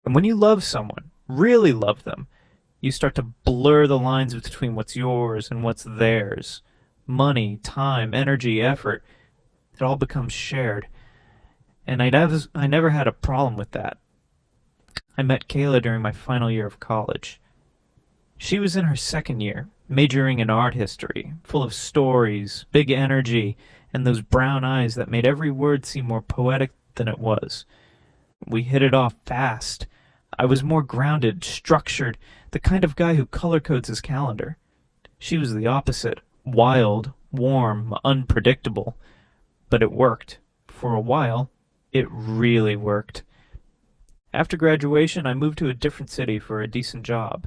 And when you love someone, really love them, you start to blur the lines between what's yours and what's theirs. Money, time, energy, effort, it all becomes shared. And I never had a problem with that. I met Kayla during my final year of college. She was in her second year, majoring in art history, full of stories, big energy, and those brown eyes that made every word seem more poetic than it was. We hit it off fast. I was more grounded, structured, the kind of guy who color codes his calendar. She was the opposite, wild, warm, unpredictable. But it worked. For a while, it really worked. After graduation, I moved to a different city for a decent job.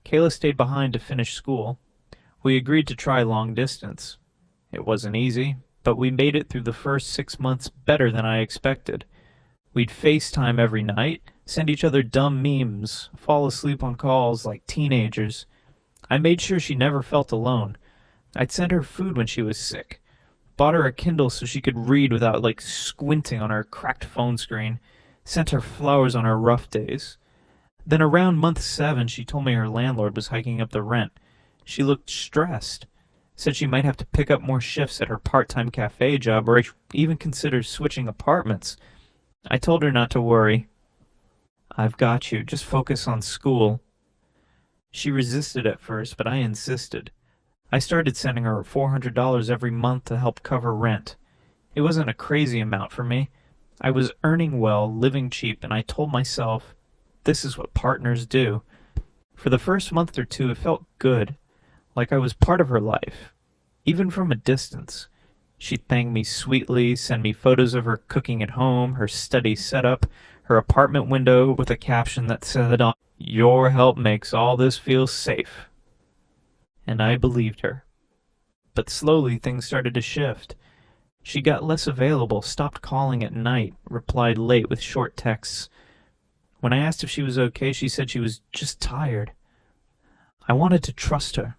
Kayla stayed behind to finish school. We agreed to try long distance. It wasn't easy, but we made it through the first 6 months better than I expected. We'd FaceTime every night, send each other dumb memes, fall asleep on calls like teenagers. I made sure she never felt alone. I'd send her food when she was sick. Bought her a Kindle so she could read without, squinting on her cracked phone screen. Sent her flowers on her rough days. Then around month 7, she told me her landlord was hiking up the rent. She looked stressed. Said she might have to pick up more shifts at her part-time cafe job or even consider switching apartments. I told her not to worry. I've got you. Just focus on school. She resisted at first, but I insisted. I started sending her $400 every month to help cover rent. It wasn't a crazy amount for me. I was earning well, living cheap, and I told myself, this is what partners do. For the first month or two, it felt good, like I was part of her life, even from a distance. She'd thank me sweetly, send me photos of her cooking at home, her study setup, her apartment window with a caption that said, "Your help makes all this feel safe." And I believed her. But slowly things started to shift. She got less available, stopped calling at night, replied late with short texts. When I asked if she was okay, she said she was just tired. I wanted to trust her.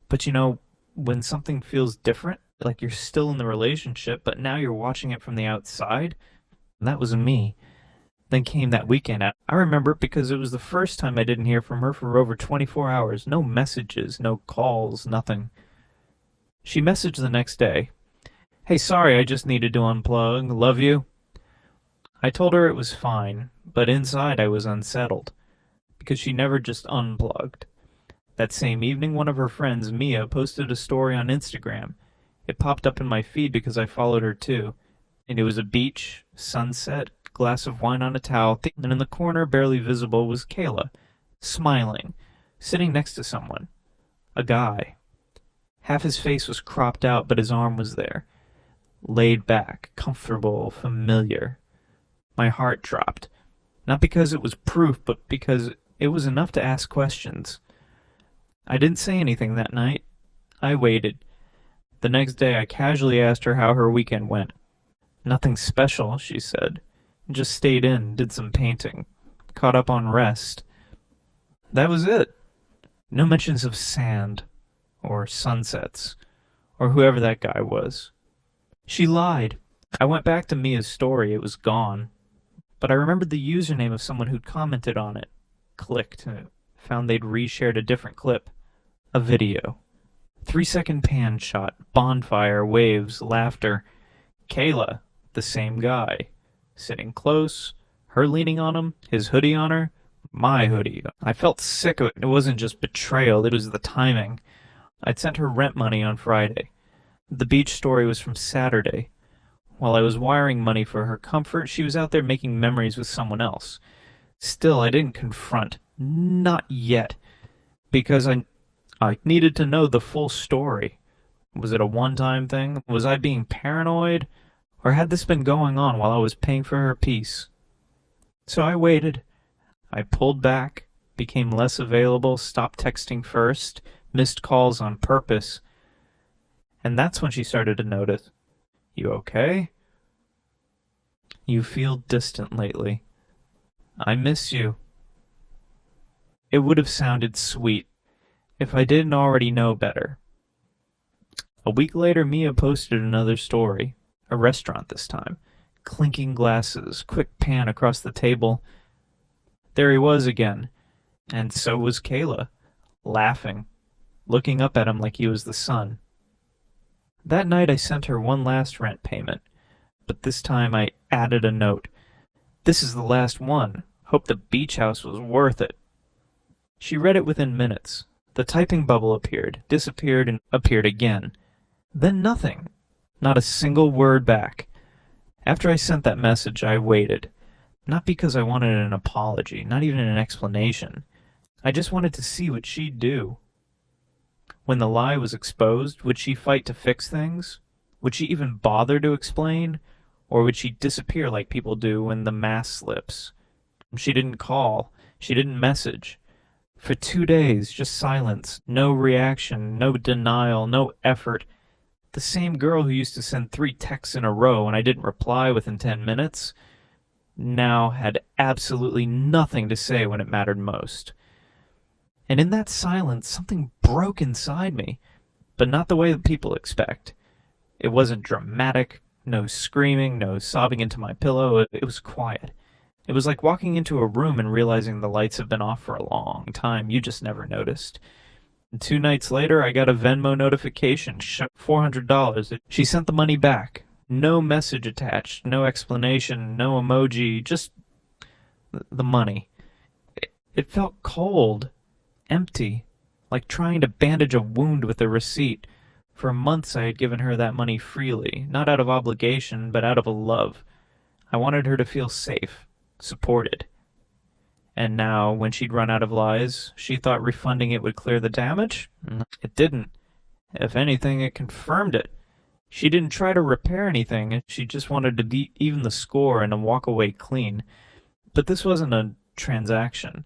But when something feels different, like you're still in the relationship, but now you're watching it from the outside, that was me. Then came that weekend. I remember it because it was the first time I didn't hear from her for over 24 hours. No messages, no calls, nothing. She messaged the next day. "Hey, sorry, I just needed to unplug. Love you." I told her it was fine, but inside I was unsettled, because she never just unplugged. That same evening, one of her friends, Mia, posted a story on Instagram. It popped up in my feed because I followed her too. And it was a beach, sunset, glass of wine on a towel, and in the corner, barely visible, was Kayla, smiling, sitting next to someone. A guy. Half his face was cropped out, but his arm was there. Laid back, comfortable, familiar. My heart dropped. Not because it was proof, but because it was enough to ask questions. I didn't say anything that night. I waited. The next day I casually asked her how her weekend went. "Nothing special," she said. "Just stayed in, did some painting. Caught up on rest." That was it. No mentions of sand, or sunsets, or whoever that guy was. She lied. I went back to Mia's story. It was gone. But I remembered the username of someone who'd commented on it. Clicked, and found they'd reshared a different clip. A video. 3-second pan shot, bonfire, waves, laughter. Kayla, the same guy. Sitting close, her leaning on him, his hoodie on her, my hoodie. I felt sick of it. It wasn't just betrayal, it was the timing. I'd sent her rent money on Friday. The beach story was from Saturday. While I was wiring money for her comfort, she was out there making memories with someone else. Still, I didn't confront. Not yet. Because I needed to know the full story. Was it a one-time thing? Was I being paranoid? Or had this been going on while I was paying for her peace? So I waited. I pulled back, became less available, stopped texting first, missed calls on purpose. And that's when she started to notice. "You okay? You feel distant lately. I miss you." It would have sounded sweet if I didn't already know better. A week later, Mia posted another story. A restaurant this time. Clinking glasses, quick pan across the table. There he was again, and so was Kayla, laughing, looking up at him like he was the sun. That night I sent her one last rent payment, but this time I added a note. "This is the last one. Hope the beach house was worth it." She read it within minutes. The typing bubble appeared, disappeared, and appeared again. Then nothing. Not a single word back. After I sent that message, I waited. Not because I wanted an apology, not even an explanation. I just wanted to see what she'd do. When the lie was exposed, would she fight to fix things? Would she even bother to explain? Or would she disappear like people do when the mask slips? She didn't call. She didn't message. For 2 days, just silence. No reaction, no denial, no effort. The same girl who used to send 3 texts in a row and I didn't reply within 10 minutes now had absolutely nothing to say when it mattered most. And in that silence, something broke inside me, but not the way that people expect. It wasn't dramatic, no screaming, no sobbing into my pillow. It was quiet. It was like walking into a room and realizing the lights have been off for a long time. You just never noticed. And 2 nights later, I got a Venmo notification, $400. She sent the money back. No message attached, no explanation, no emoji, just the money. It felt cold, empty, like trying to bandage a wound with a receipt. For months I had given her that money freely, not out of obligation, but out of a love. I wanted her to feel safe, supported. And now, when she'd run out of lies, she thought refunding it would clear the damage? It didn't. If anything, it confirmed it. She didn't try to repair anything, she just wanted to even the score and walk away clean. But this wasn't a transaction.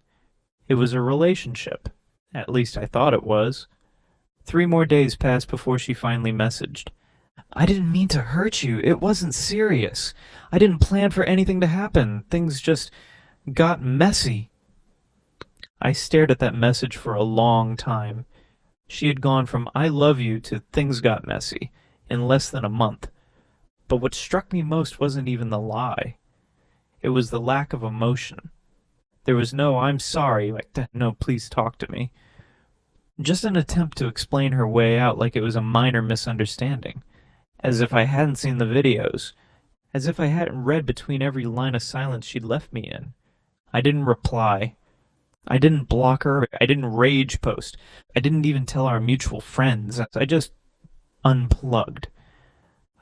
It was a relationship. At least I thought it was. 3 more days passed before she finally messaged. "I didn't mean to hurt you. It wasn't serious. I didn't plan for anything to happen. Things just got messy." I stared at that message for a long time. She had gone from "I love you" to "things got messy" in less than a month. But what struck me most wasn't even the lie. It was the lack of emotion. There was no "I'm sorry," like no "please talk to me." Just an attempt to explain her way out like it was a minor misunderstanding. As if I hadn't seen the videos. As if I hadn't read between every line of silence she'd left me in. I didn't reply. I didn't block her. I didn't rage post. I didn't even tell our mutual friends. I just unplugged.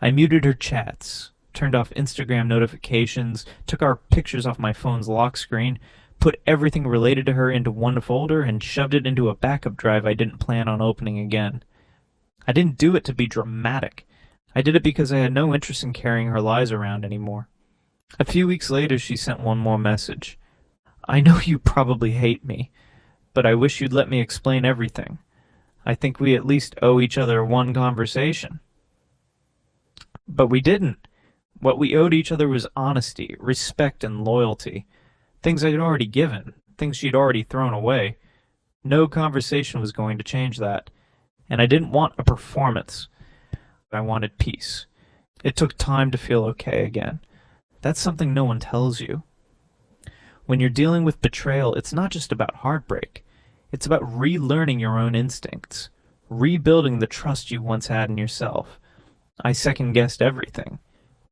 I muted her chats, turned off Instagram notifications, took our pictures off my phone's lock screen, put everything related to her into one folder, and shoved it into a backup drive I didn't plan on opening again. I didn't do it to be dramatic. I did it because I had no interest in carrying her lies around anymore. A few weeks later, she sent one more message. "I know you probably hate me, but I wish you'd let me explain everything. I think we at least owe each other one conversation." But we didn't. What we owed each other was honesty, respect, and loyalty. Things I'd already given, things she'd already thrown away. No conversation was going to change that. And I didn't want a performance. I wanted peace. It took time to feel okay again. That's something no one tells you. When you're dealing with betrayal, it's not just about heartbreak. It's about relearning your own instincts, rebuilding the trust you once had in yourself. I second-guessed everything.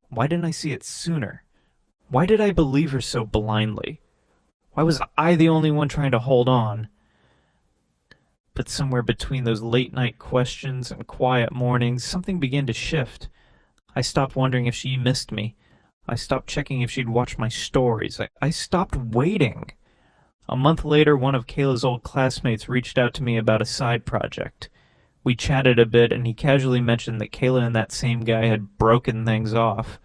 Why didn't I see it sooner? Why did I believe her so blindly? Why was I the only one trying to hold on? But somewhere between those late-night questions and quiet mornings, something began to shift. I stopped wondering if she missed me. I stopped checking if she'd watched my stories. I stopped waiting. A month later, one of Kayla's old classmates reached out to me about a side project. We chatted a bit, and he casually mentioned that Kayla and that same guy had broken things off.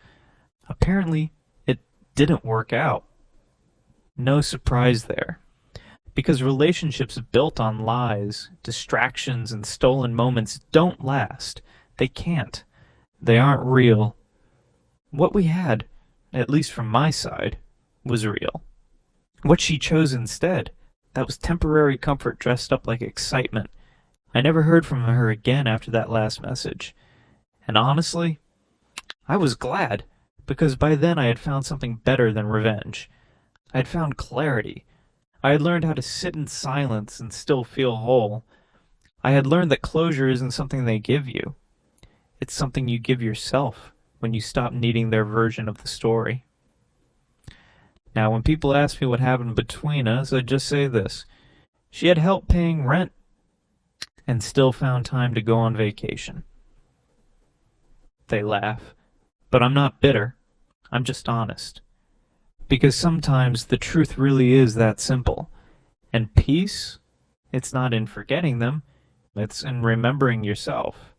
Apparently, it didn't work out. No surprise there. Because relationships built on lies, distractions, and stolen moments don't last. They can't. They aren't real. What we had, at least from my side, was real. What she chose instead, that was temporary comfort dressed up like excitement. I never heard from her again after that last message. And honestly, I was glad, because by then I had found something better than revenge. I had found clarity, I had learned how to sit in silence and still feel whole. I had learned that closure isn't something they give you. It's something you give yourself when you stop needing their version of the story. Now, when people ask me what happened between us, I just say this. She had help paying rent and still found time to go on vacation. They laugh. But I'm not bitter. I'm just honest. Because sometimes the truth really is that simple. And peace, it's not in forgetting them, it's in remembering yourself.